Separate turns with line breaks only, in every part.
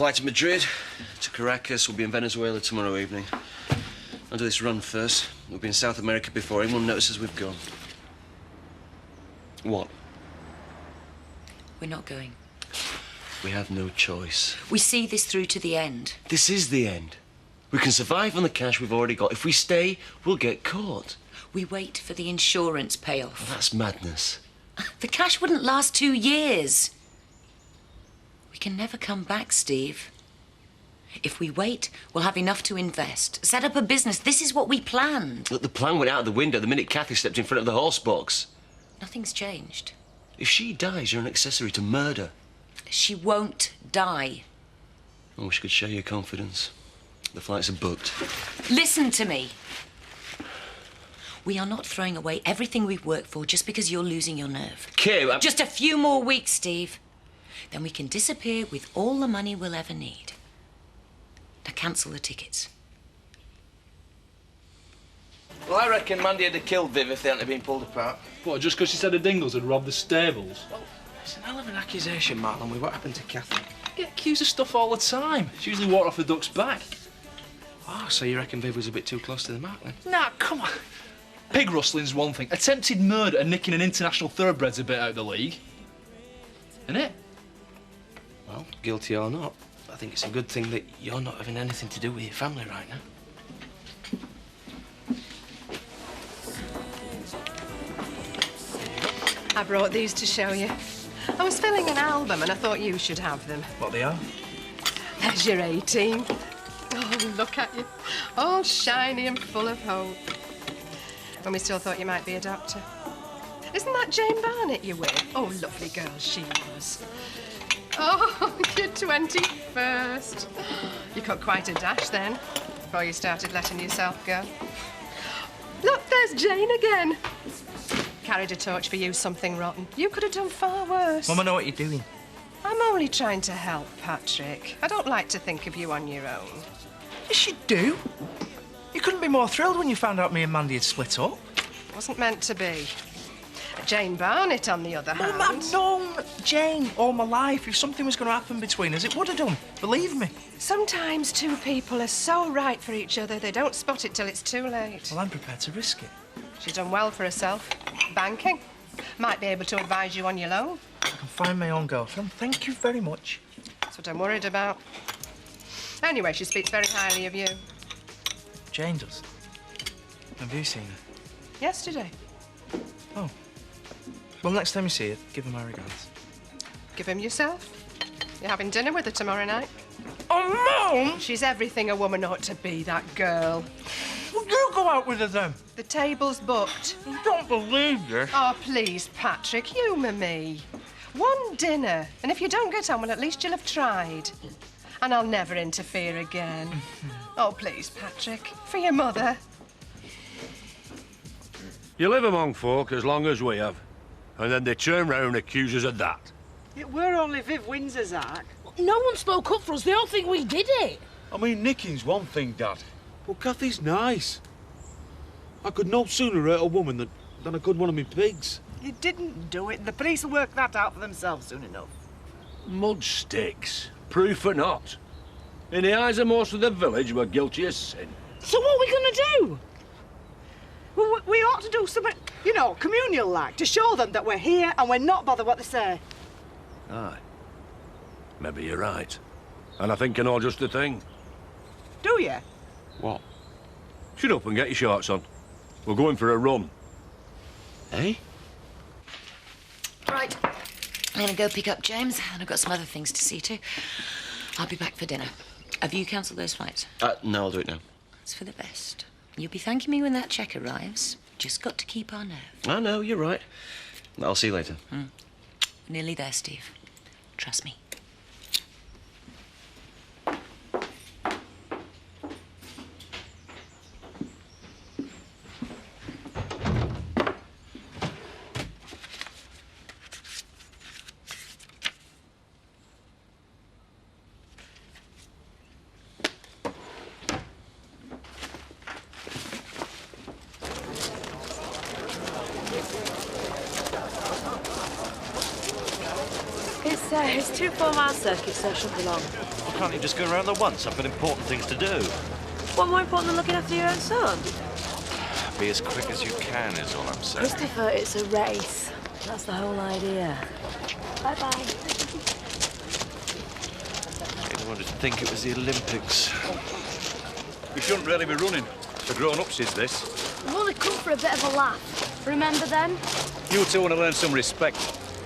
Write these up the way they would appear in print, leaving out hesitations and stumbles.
flight to Madrid, to Caracas. We'll be in Venezuela tomorrow evening. I'll do this run first. We'll be in South America before anyone notices we've gone. What?
We're not going.
We have no choice.
We see this through to the end.
This is the end. We can survive on the cash we've already got. If we stay, we'll get caught.
We wait for the insurance payoff.
Well, that's madness.
The cash wouldn't last 2 years. We can never come back, Steve. If we wait, we'll have enough to invest. Set up a business. This is what we planned.
Look, the plan went out the window the minute Kathy stepped in front of the horse box.
Nothing's changed.
If she dies, you're an accessory to murder.
She won't die.
I wish I could share your confidence. The flights are booked.
Listen to me. We are not throwing away everything we've worked for just because you're losing your nerve.
Kay,
Just a few more weeks, Steve. Then we can disappear with all the money we'll ever need. Now cancel the tickets.
Well, I reckon Mandy would have killed Viv if they hadn't been pulled apart.
What, just because she said the Dingles had robbed the stables?
Well, it's an hell of an accusation, Marlon, with what happened to Kathy.
I get accused of stuff all the time. She usually walked off the duck's back.
Oh, so you reckon Viv was a bit too close to the mark, then?
Nah, come on. Pig rustling's one thing. Attempted murder and nicking an international thoroughbred's a bit out of the league. Isn't it?
Well, guilty or not, I think it's a good thing that you're not having anything to do with your family right now.
I brought these to show you. I was filling an album and I thought you should have them.
What they are?
There's your 18. Oh, look at you. All shiny and full of hope. When we still thought you might be a doctor. Isn't that Jane Barnett you're with? Oh, lovely girl she was. Oh, your 21st. You cut quite a dash then, before you started letting yourself go. Look, there's Jane again. Carried a torch for you, something rotten. You could have done far worse.
Mum, I know what you're doing.
I'm only trying to help, Patrick. I don't like to think of you on your own.
Yes, you do. You couldn't be more thrilled when you found out me and Mandy had split up.
Wasn't meant to be. Jane Barnett, on the other hand...
Mum, I've known Jane all my life. If something was going to happen between us, it would have done. Believe me.
Sometimes two people are so right for each other, they don't spot it till it's too late.
Well, I'm prepared to risk it.
She's done well for herself. Banking. Might be able to advise you on your loan.
I can find my own girlfriend. Thank you very much.
That's what I'm worried about. Anyway, she speaks very highly of you.
Jane does. Have you seen her?
Yesterday.
Oh. Well, next time you see her, give her my regards.
Give him yourself. You're having dinner with her tomorrow night.
Oh, Mum!
She's everything a woman ought to be, that girl.
Well, you go out with her then.
The table's booked.
I don't believe this.
Oh, please, Patrick, humour me. One dinner, and if you don't get on, well, at least you'll have tried. And I'll never interfere again. Oh, please, Patrick, for your mother.
You live among folk as long as we have, and then they turn round and accuse us of that.
It were only Viv Windsor's act.
No one spoke up for us. They all think we did it.
I mean, nicking's one thing, Dad. But Kathy's nice. I could no sooner hurt a woman than I could one of me pigs.
You didn't do it. The police will work that out for themselves soon enough.
Mud sticks. Proof or not. In the eyes of most of the village, we're guilty of sin.
So what are we going to do?
Well, we ought to do something, you know, communal-like, to show them that we're here and we're not bothered what they say.
Aye. Maybe you're right. And I think I know just the thing.
Do you?
What? Shut up and get your shorts on. We're going for a run.
Eh?
Right. I'm going to go pick up James, and I've got some other things to see to. I'll be back for dinner. Have you cancelled those flights?
No, I'll do it now.
It's for the best. You'll be thanking me when that cheque arrives. Just got to keep our nerve.
I know, you're right. I'll see you later.
Nearly there, Steve. Trust me.
So, it's 2 4-mile circuits, so it shouldn't be long.
Well, can't you just go around there once? I've got important things to do.
What more important than looking after your own son?
Be as quick as you can is all I'm saying.
Christopher, it's a race. That's the whole idea. Bye-bye.
Anyone would think it was the Olympics.
We shouldn't really be running. For grown-ups, is this?
We've only come for a bit of a laugh. Remember them?
You two want to learn some respect.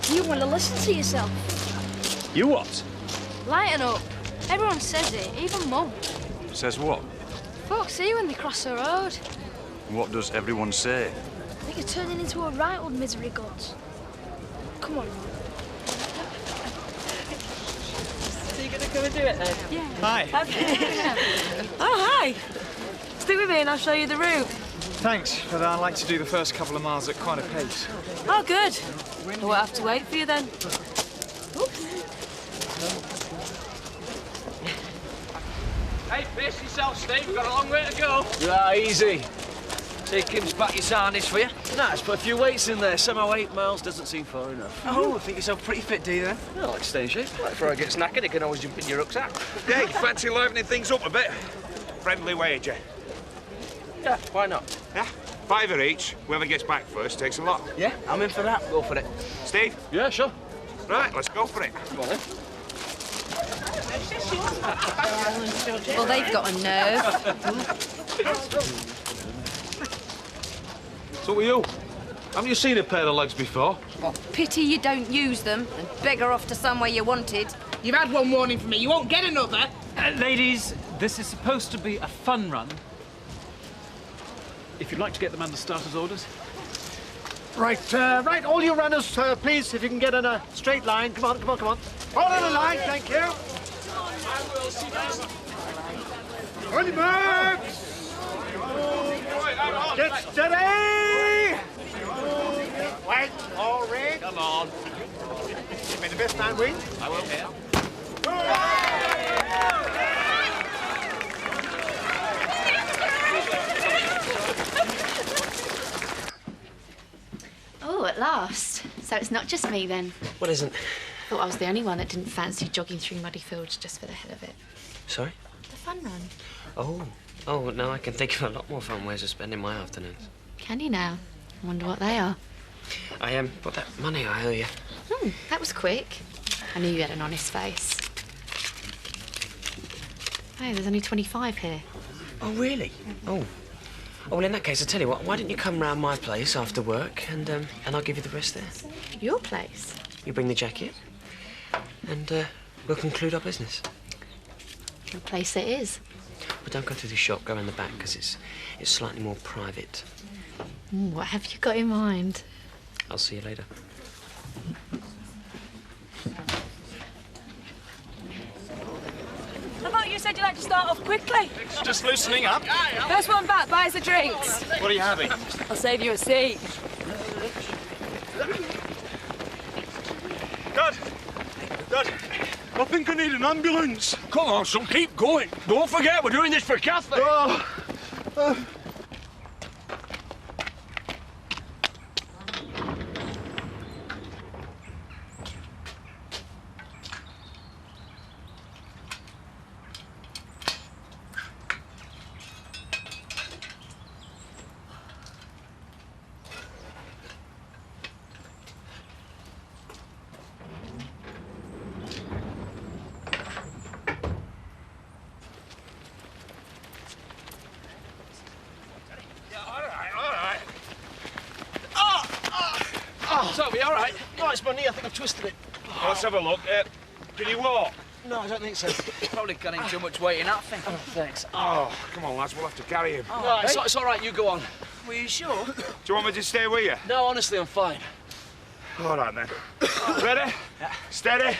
You want to listen to yourself.
You what?
Lighten up. Everyone says it, even Mum.
Says what?
Folks see you when they cross the road.
What does everyone say?
I think you're turning into a right old misery gods. Come on, Mum.
So you're going to come and do it then?
Yeah.
Hi.
Oh, hi. Stick with me and I'll show you the route.
Thanks, but I like to do the first couple of miles at quite a pace.
Oh, good. I won't have to wait for you then.
Hey, pace yourself, Steve. We've got a long way to go.
Ah, easy.
See Kim's back your harness for you.
Nah, just put a few weights in there. Somehow 8 miles doesn't seem far enough.
Oh, I think yourself pretty fit, do you, then?
I like to stay in shape.
Before I get snacking, you can always jump in your rucksack.
Hey, fancy livening things up a bit? Friendly wager.
Yeah, why not?
Yeah? £5 each. Whoever gets back first takes a lot.
Yeah, I'm in for that. Go for it.
Steve?
Yeah, sure.
Right, let's go for it.
Come on, then.
Well, they've got a nerve.
So are you? Haven't you seen a pair of legs before?
Pity you don't use them and beggar off to somewhere you wanted.
You've had one warning from me. You won't get another.
Ladies, this is supposed to be a fun run. If you'd like to get them under starter's orders.
Right, all you runners, please, if you can get in a straight line. Come on. All in a line, thank you. On your marks! Get steady! Wait, all right.
Come on.
Give me the best man win.
I will here.
Oh, at last. So it's not just me then.
What isn't?
Thought I was the only one that didn't fancy jogging through muddy fields just for the hell of it.
Sorry?
The fun run.
Oh, no, I can think of a lot more fun ways of spending my afternoons.
Can you now? I wonder what they are.
I got that money I owe you.
That was quick. I knew you had an honest face. Hey, there's only 25 here.
Oh, really? Oh, well, in that case, I tell you what, why don't you come round my place after work and I'll give you the rest there.
Your place?
You bring the jacket and we'll conclude our business.
Your place it is.
But don't go through the shop, go in the back, because it's slightly more private.
What have you got in mind?
I'll see you later.
I thought you said you'd like to start off quickly.
Just loosening up.
First one back buys the drinks.
What are you having?
I'll save you a seat.
Dad, I think I need an ambulance.
Come on, son, keep going. Don't forget, we're doing this for Kathy.
Toby, all right? No, it's my knee. I think I've twisted it.
Let's have a look. Can you walk?
No, I don't think so.
Probably cutting too much weight in that thing.
Oh, thanks.
Oh, come on, lads, we'll have to carry him.
No, it's all right. You go on.
Were you sure?
Do you want me to stay with you?
No, honestly, I'm fine.
All right, then. Ready? Steady.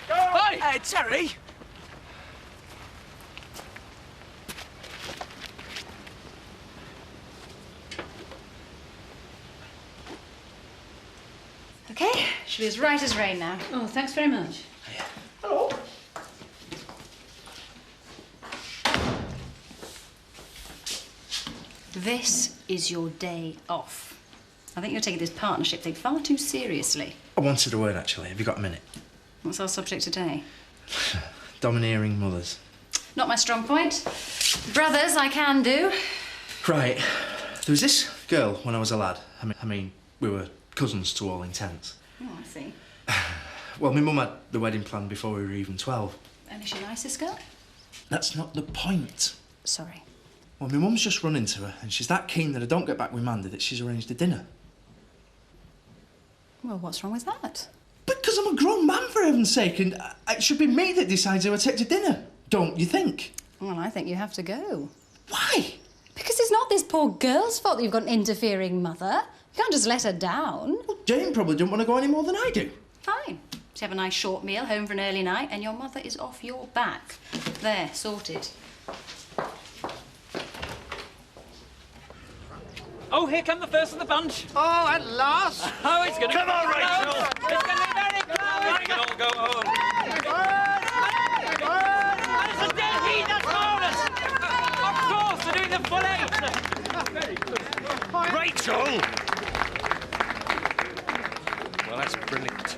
Go!
Hey, Terry!
Okay, should be as right as rain now.
Oh, thanks very much.
Hello.
This is your day off. I think you're taking this partnership thing far too seriously.
I wanted a word, actually. Have you got a minute?
What's our subject today?
Domineering mothers.
Not my strong point. Brothers, I can do.
Right. There was this girl when I was a lad. I mean, we were cousins to all intents.
Oh, I see.
Well, my mum had the wedding planned before we were even 12.
And is she nice, this girl?
That's not the point.
Sorry.
Well, my mum's just run into her, and she's that keen that I don't get back with Mandy that she's arranged a dinner.
Well, what's wrong with that?
Because I'm a grown man, for heaven's sake, and it should be me that decides who I take to dinner. Don't you think?
Well, I think you have to go.
Why?
Because it's not this poor girl's fault that you've got an interfering mother. You can't just let her down.
Well, Jane probably don't want to go any more than I do.
Fine. Just have a nice short meal, home for an early night, and your mother is off your back. There, sorted.
Oh, here come the first of the bunch.
Oh, at last!
Oh, it's going to
Come on, Rachel!
It's going to be very close!
We can all go home.
It's a dead heat, that's marvellous! Of course, they're doing the full 8.
Rachel! Well, that's brilliant.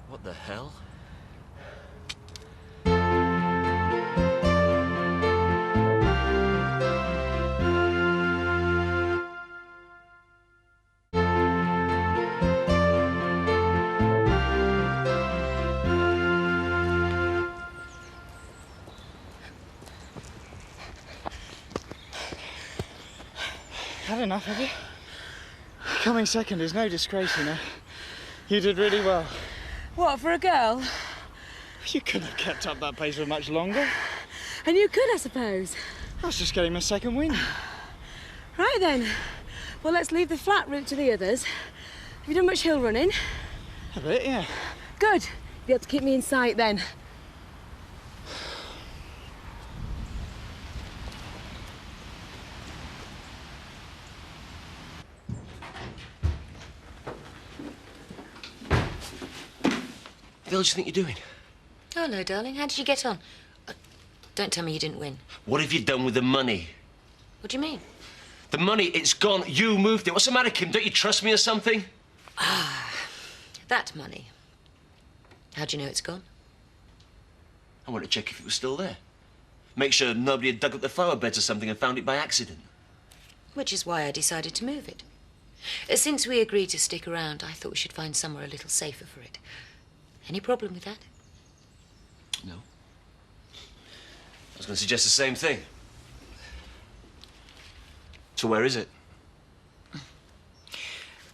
What the hell?
Had enough, have you? Coming second is no disgrace, you know. You did really well.
What, for a girl?
You couldn't have kept up that pace for much longer.
And you could, I suppose.
I was just getting my second wind.
Right then. Well, let's leave the flat route to the others. Have you done much hill running?
A bit, yeah.
Good. Be able to keep me in sight then.
What the hell do you think you're doing?
Oh, no, darling. How did you get on? Don't tell me you didn't win.
What have you done with the money?
What do you mean?
The money, it's gone. You moved it. What's the matter, Kim? Don't you trust me or something?
That money. How do you know it's gone?
I want to check if it was still there. Make sure nobody had dug up the flower beds or something and found it by accident.
Which is why I decided to move it. Since we agreed to stick around, I thought we should find somewhere a little safer for it. Any problem with that?
No. I was going to suggest the same thing. So where is it?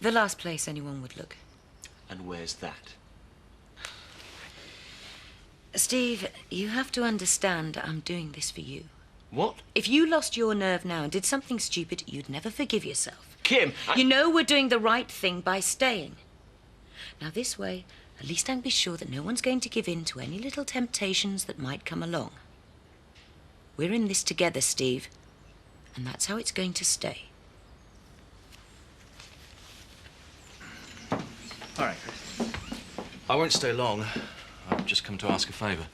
The last place anyone would look.
And where's that?
Steve, you have to understand I'm doing this for you.
What?
If you lost your nerve now and did something stupid, you'd never forgive yourself.
Kim,
You know we're doing the right thing by staying. Now, this way, at least I can be sure that no one's going to give in to any little temptations that might come along. We're in this together, Steve, and that's how it's going to stay.
All right, Chris. I won't stay long. I've just come to ask a favour.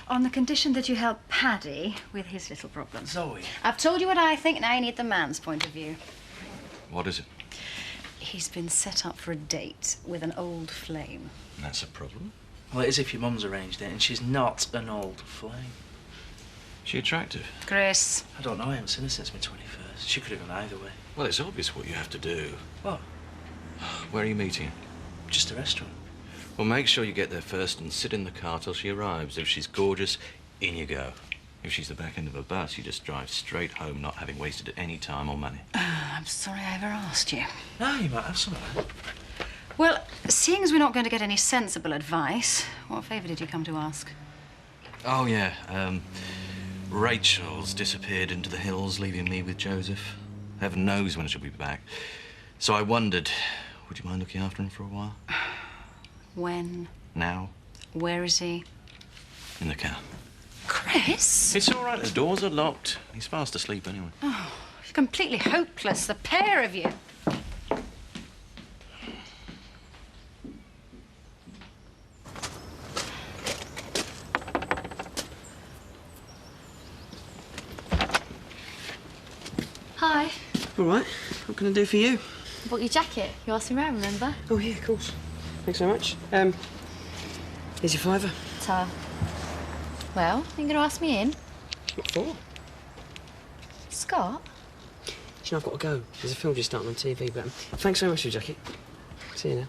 On the condition that you help Paddy with his little problem.
Zoe.
I've told you what I think, now you need the man's point of view.
What is it?
He's been set up for a date with an old flame.
That's a problem.
Well, it is if your mum's arranged it, and she's not an old flame.
She attractive?
Chris.
I don't know. I haven't seen her since my 21st. She could have gone either way.
Well, it's obvious what you have to do.
What?
Where are you meeting?
Just a restaurant.
Well, make sure you get there first and sit in the car till she arrives. If she's gorgeous, in you go. If she's the back end of a bus, you just drive straight home, not having wasted any time or money.
I'm sorry I ever asked you.
No, you might have some of that.
Well, seeing as we're not going to get any sensible advice, what favour did you come to ask?
Oh, yeah. Rachel's disappeared into the hills, leaving me with Joseph. Heaven knows when she'll be back. So I wondered, would you mind looking after him for a while?
When?
Now.
Where is he?
In the car.
Chris?
It's all right, the doors are locked. He's fast asleep anyway.
Oh, completely hopeless, the pair of you.
Hi.
All right. What can I do for you?
I bought your jacket. You asked me around, remember?
Oh, yeah, of course. Thanks so much. Here's your £5.
Ta. Well, you going to ask me in?
What for?
Scott?
You know, I've got to go. There's a film just starting on TV, but thanks so much for your jacket. See you now.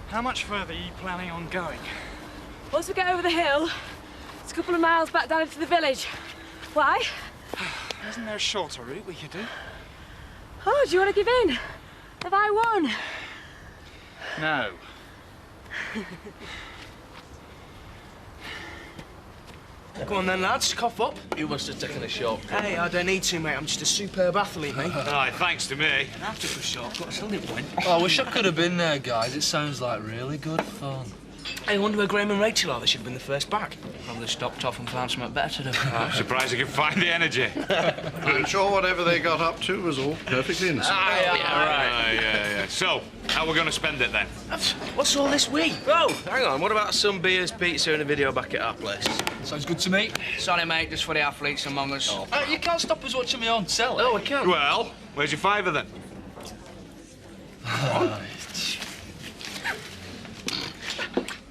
How much further are you planning on going?
Once we get over the hill, it's a couple of miles back down into the village. Why?
Isn't there a shorter route we could do?
Oh, do you want to give in? Have I won?
No.
Go on then, lads, cough up. Who wants to take a shortcut?
Hey, I don't need to, mate. I'm just a superb athlete, mate.
Aye, thanks to me.
I took a shortcut, so it went. Oh, I wish I could have been there, guys. It sounds like really good fun.
Hey, I wonder where Graham and Rachel are. They should have been the first back.
Probably stopped off and found something better to do.
I'm surprised you can find the energy.
I'm sure whatever they got up to was all perfectly innocent.
Yeah. So, how are we going to spend it then?
What's all this we? Oh, hang on. What about some beers, pizza, and a video back at our place?
Sounds good to me. Sorry, mate, just for the athletes among us.
You can't stop us watching me on telly. Oh, I can't.
Well, where's your £5 then?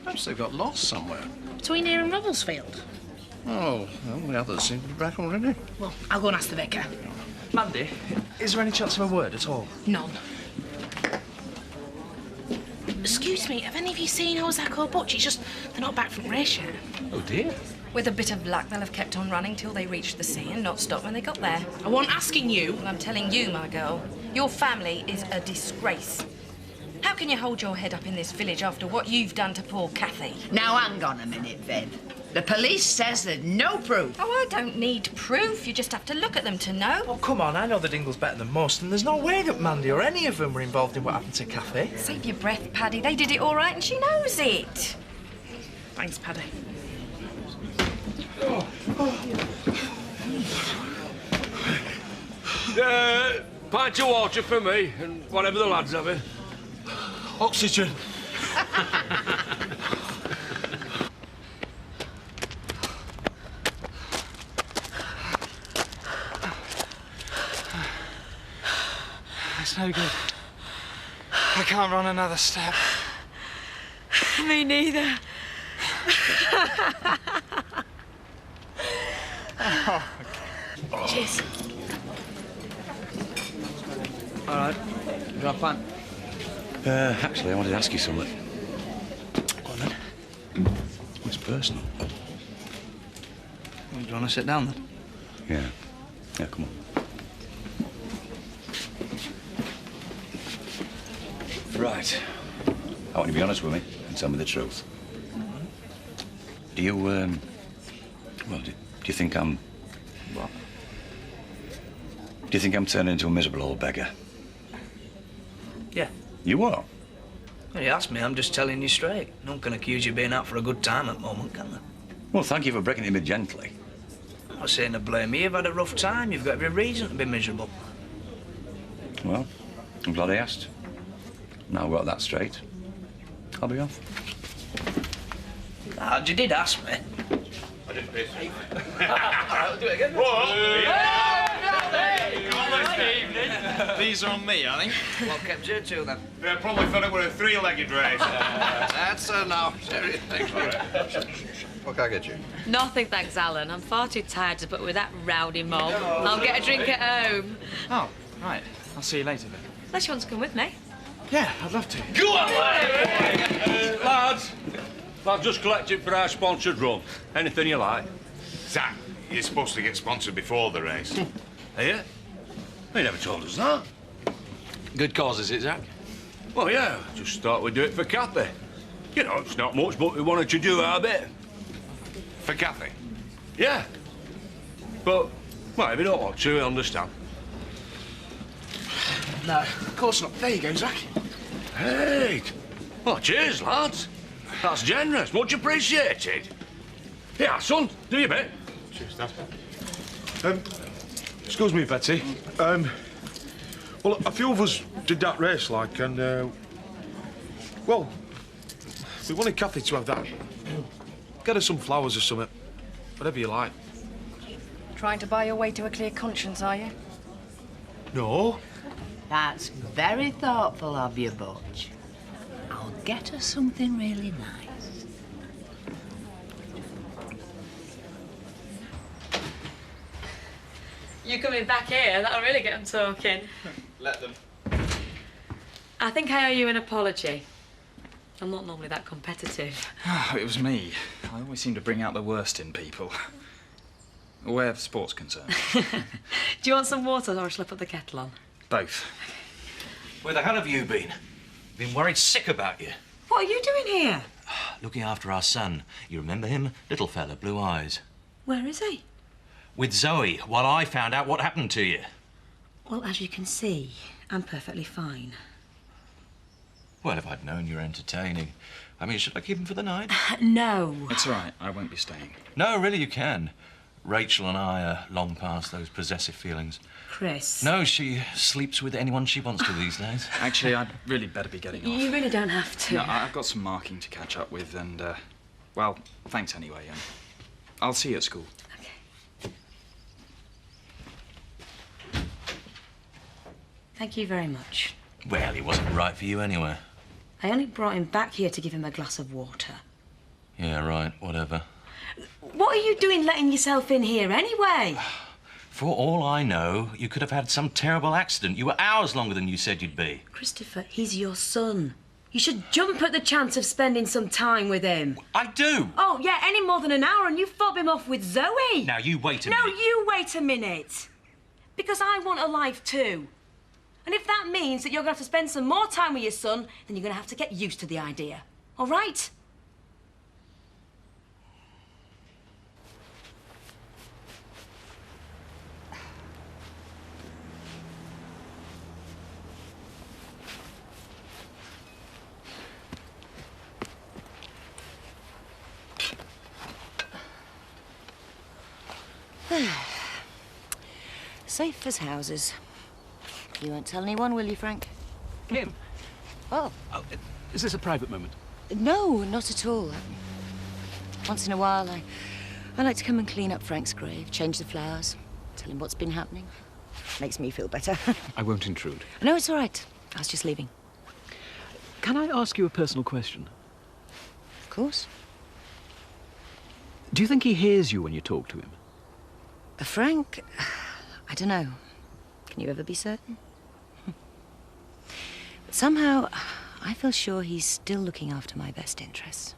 Perhaps they got lost somewhere.
Between here and Rubblesfield.
Oh, well, the others seem to be back already.
Well, I'll go and ask the vicar.
Mandy, is there any chance of a word at all?
None. Excuse me, have any of you seen Ozak or Butch? It's just they're not back from race yet.
Oh, dear.
With a bit of luck, they'll have kept on running till they reached the sea and not stopped when they got there.
I wasn't asking you.
Well, I'm telling you, my girl, your family is a disgrace. How can you hold your head up in this village after what you've done to poor Kathy?
Now, hang on a minute, Viv. The police says there's no proof.
Oh, I don't need proof. You just have to look at them to know.
Oh, come on. I know the Dingles better than most, and there's no way that Mandy or any of them were involved in what happened to Kathy.
Save your breath, Paddy. They did it all right, and she knows it.
Thanks, Paddy.
Pint of water for me, and whatever the lads have it.
Oxygen.
It's no good. I can't run another step.
Me neither.
Cheers.
All right. You got a plan? Actually, I wanted to ask you something.
Go on, then.
It's personal.
Do you want to sit down, then?
Yeah. Yeah, come on. Right. I want you to be honest with me and tell me the truth. Do you, well, do you think I'm...
What?
Do you think I'm turning into a miserable old beggar?
Yeah.
You are?
Well, you asked me, I'm just telling you straight. No one can accuse you of being out for a good time at the moment, can they?
Well, thank you for breaking it to me gently.
I'm not saying to blame you. You've had a rough time. You've got every reason to be miserable.
Well, I'm glad I asked. Now I've got that straight. I'll be off.
Ah, you did ask me.
I didn't pay for it.
I'll do it again.
These are on me, I think.
What kept you two, then?
They probably thought it were a three-legged race.
That's enough. Sherry, thanks for it. What can I get you?
Nothing, thanks, Alan. I'm far too tired to put with that rowdy mob. I'll get a drink at home.
Oh, right. I'll see you later, then.
Unless you want to come with me.
Yeah, I'd love to.
Go on, lads! I've just collected for our sponsored run. Anything you like.
Zach, you're supposed to get sponsored before the race.
Are you? They never told us that.
Good cause, is it, Zach?
Well, yeah, just thought we'd do it for Kathy. You know, it's not much, but we wanted to do our bit.
For Kathy?
Yeah. But, well, if you don't want to, I understand.
No, of course not. There you go, Zach.
Hey! Oh, cheers, lads. That's generous. Much appreciated. Yeah, son, do your bit.
Cheers, Dad. Excuse me, Betty. Well, a few of us did that race, like, and, well, we wanted Kathy to have that. Get her some flowers or something. Whatever you like.
Trying to buy your way to a clear conscience, are you?
No.
That's very thoughtful of you, Butch. I'll get her something really nice.
You coming back here, that'll really get them talking.
Let them.
I think I owe you an apology. I'm not normally that competitive.
Oh, it was me. I always seem to bring out the worst in people. Where sport's concerned.
Do you want some water or shall I put the kettle on?
Both.
Where the hell have you been? Been worried sick about you.
What are you doing here?
Looking after our son. You remember him? Little fella, blue eyes.
Where is he?
With Zoe, while I found out what happened to you.
Well, as you can see, I'm perfectly fine.
Well, if I'd known you were entertaining. I mean, should I keep him for the night?
No.
It's all right. I won't be staying.
No, really, you can. Rachel and I are long past those possessive feelings.
Chris.
No, she sleeps with anyone she wants to these days.
Actually, I'd really better be getting off.
You really don't have to.
No, I've got some marking to catch up with and, well, thanks anyway. I'll see you at school.
Thank you very much.
Well, he wasn't right for you anyway.
I only brought him back here to give him a glass of water.
Yeah, right, whatever.
What are you doing letting yourself in here anyway?
For all I know, you could have had some terrible accident. You were hours longer than you said you'd be.
Christopher, he's your son. You should jump at the chance of spending some time with him.
I do.
Oh, yeah, any more than an hour and you fob him off with Zoe.
Now, you wait a
No,
minute.
you wait a minute. Because I want a life too. And if that means that you're going to have to spend some more time with your son, then you're going to have to get used to the idea. All right? Safe as houses. You won't tell anyone, will you, Frank?
Kim.
Oh.
Is this a private moment?
No, not at all. Once in a while, I like to come and clean up Frank's grave, change the flowers, tell him what's been happening. Makes me feel better.
I won't intrude.
No, it's all right. I was just leaving.
Can I ask you a personal question?
Of course.
Do you think he hears you when you talk to him?
Frank? I don't know. Can you ever be certain? But somehow, I feel sure he's still looking after my best interests.